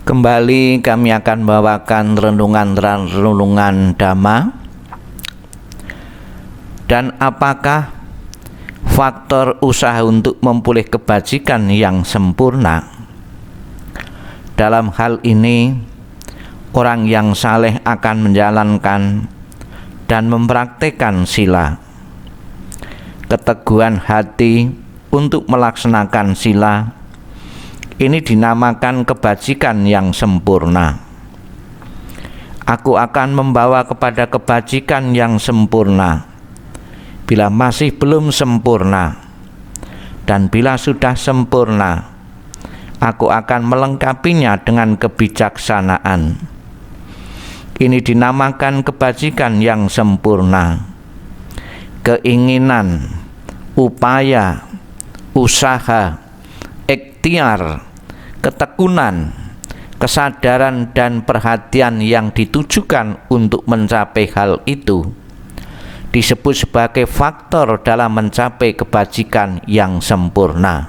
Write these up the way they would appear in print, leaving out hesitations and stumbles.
Kembali kami akan membawakan renungan Dhamma. Dan apakah faktor usaha untuk memperoleh kebajikan yang sempurna? Dalam hal ini, orang yang saleh akan menjalankan dan mempraktikkan sila. Keteguhan hati untuk melaksanakan sila ini dinamakan kebajikan yang sempurna. Aku akan membawa kepada kebajikan yang sempurna bila masih belum sempurna, dan bila sudah sempurna, aku akan melengkapinya dengan kebijaksanaan. Ini dinamakan kebajikan yang sempurna. Keinginan, upaya, usaha, ikhtiar, ketekunan, kesadaran dan perhatian yang ditujukan untuk mencapai hal itu disebut sebagai faktor dalam mencapai kebajikan yang sempurna.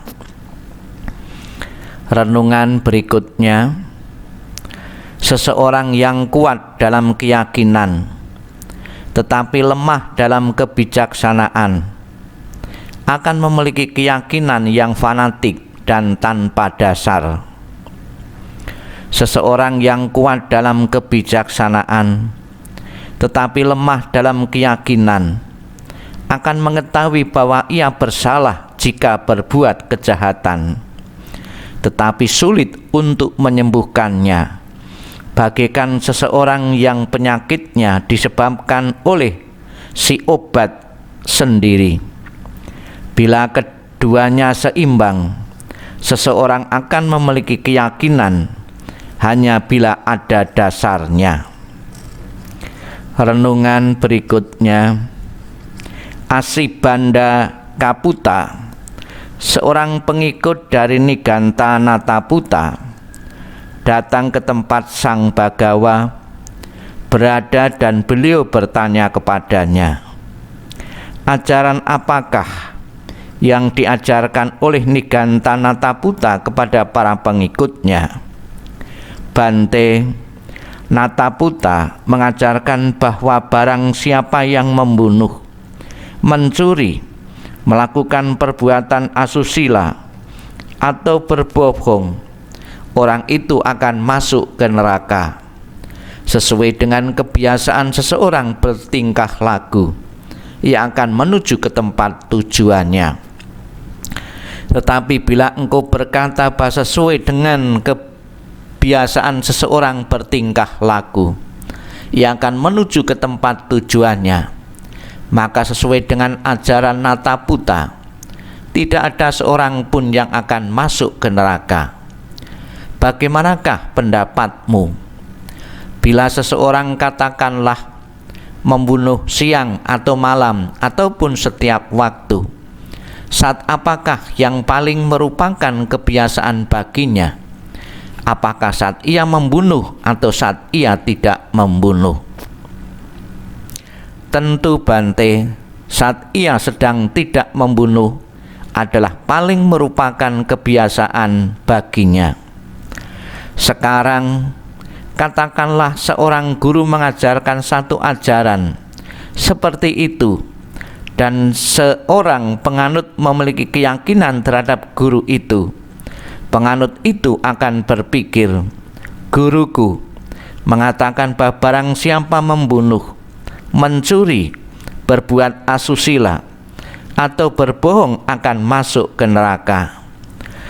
Renungan berikutnya, seseorang yang kuat dalam keyakinan tetapi lemah dalam kebijaksanaan akan memiliki keyakinan yang fanatik dan tanpa dasar. Seseorang yang kuat dalam kebijaksanaan tetapi lemah dalam keyakinan akan mengetahui bahwa ia bersalah jika berbuat kejahatan, tetapi sulit untuk menyembuhkannya, bagaikan seseorang yang penyakitnya disebabkan oleh si obat sendiri. Bila keduanya seimbang, seseorang akan memiliki keyakinan hanya bila ada dasarnya. Renungan berikutnya, Asibanda Kaputa, seorang pengikut dari Niganta Nataputa, datang ke tempat Sang Bagawa berada dan beliau bertanya kepadanya, ajaran apakah yang diajarkan oleh Niganta Nataputa kepada para pengikutnya? Bante, Nataputa mengajarkan bahwa barang siapa yang membunuh, mencuri, melakukan perbuatan asusila, atau berbohong, orang itu akan masuk ke neraka. Sesuai dengan kebiasaan seseorang bertingkah laku, ia akan menuju ke tempat tujuannya. Tetapi bila engkau berkata bahwa sesuai dengan kebiasaan seseorang bertingkah laku, ia akan menuju ke tempat tujuannya, maka sesuai dengan ajaran Nataputa, tidak ada seorang pun yang akan masuk ke neraka. Bagaimanakah pendapatmu? Bila seseorang katakanlah membunuh siang atau malam ataupun setiap waktu, saat apakah yang paling merupakan kebiasaan baginya? Apakah saat ia membunuh atau saat ia tidak membunuh? Tentu Bante, saat ia sedang tidak membunuh adalah paling merupakan kebiasaan baginya. Sekarang, katakanlah seorang guru mengajarkan satu ajaran seperti itu, dan seorang penganut memiliki keyakinan terhadap guru itu. Penganut itu akan berpikir, guruku mengatakan bahwa barang siapa membunuh, mencuri, berbuat asusila, atau berbohong akan masuk ke neraka.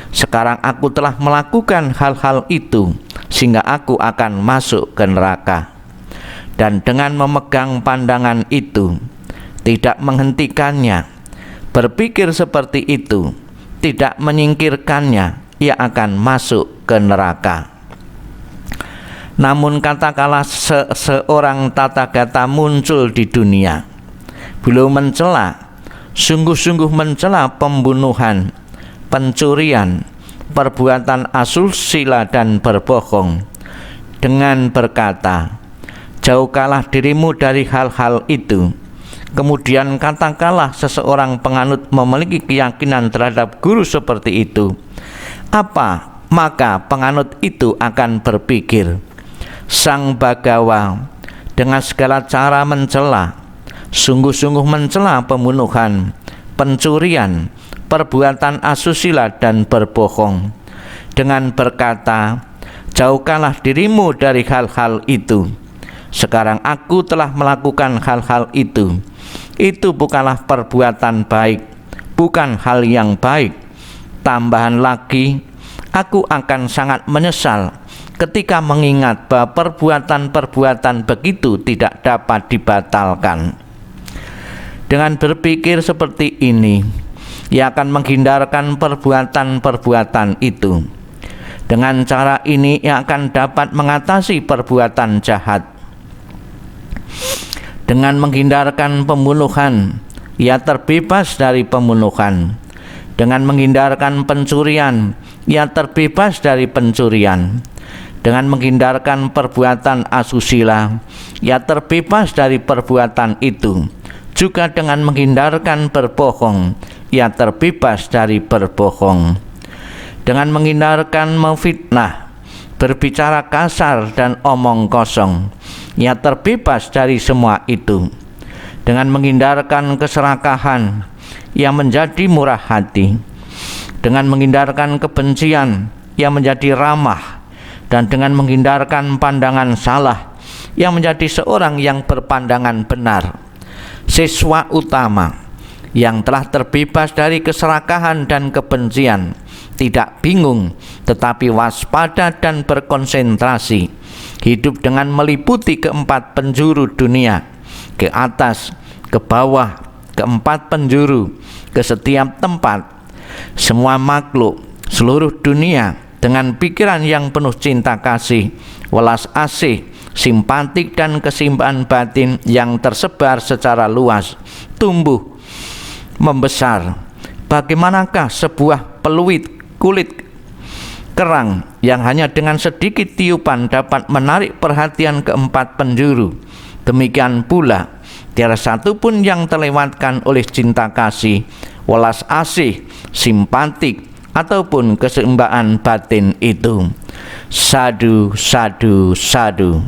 Sekarang aku telah melakukan hal-hal itu sehingga aku akan masuk ke neraka. Dan dengan memegang pandangan itu, tidak menghentikannya, berpikir seperti itu, tidak menyingkirkannya, ia akan masuk ke neraka. Namun katakanlah seorang Tathagata muncul di dunia, beliau mencela, sungguh-sungguh mencela pembunuhan, pencurian, perbuatan asusila dan berbohong, dengan berkata, jauhkanlah dirimu dari hal-hal itu. Kemudian katakanlah seseorang penganut memiliki keyakinan terhadap guru seperti itu, apa maka penganut itu akan berpikir, Sang Bagawa dengan segala cara mencela, sungguh-sungguh mencela pembunuhan, pencurian, perbuatan asusila dan berbohong, dengan berkata, jauhkanlah dirimu dari hal-hal itu. Sekarang aku telah melakukan hal-hal itu. Itu bukanlah perbuatan baik, bukan hal yang baik. Tambahan lagi, aku akan sangat menyesal ketika mengingat bahwa perbuatan-perbuatan begitu tidak dapat dibatalkan. Dengan berpikir seperti ini, ia akan menghindarkan perbuatan-perbuatan itu. Dengan cara ini, ia akan dapat mengatasi perbuatan jahat. Dengan menghindarkan pembunuhan, ia terbebas dari pembunuhan. Dengan menghindarkan pencurian, ia terbebas dari pencurian. Dengan menghindarkan perbuatan asusila, ia terbebas dari perbuatan itu. Juga dengan menghindarkan berbohong, ia terbebas dari berbohong. Dengan menghindarkan memfitnah, berbicara kasar dan omong kosong, ia terbebas dari semua itu. Dengan menghindarkan keserakahan, ia menjadi murah hati. Dengan menghindarkan kebencian, ia menjadi ramah. Dan dengan menghindarkan pandangan salah, ia menjadi seorang yang berpandangan benar. Siswa utama yang telah terbebas dari keserakahan dan kebencian tidak bingung, tetapi waspada dan berkonsentrasi, hidup dengan meliputi keempat penjuru dunia, ke atas, ke bawah, ke empat penjuru, ke setiap tempat, semua makhluk, seluruh dunia, dengan pikiran yang penuh cinta kasih, welas asih, simpatik dan kesimpangan batin yang tersebar secara luas, tumbuh, membesar. Bagaimanakah sebuah peluit kulit kerang yang hanya dengan sedikit tiupan dapat menarik perhatian keempat penjuru? Demikian pula, tiada satu pun yang terlewatkan oleh cinta kasih, welas asih, simpatik, ataupun keseimbangan batin itu. Sadu, sadu, sadu.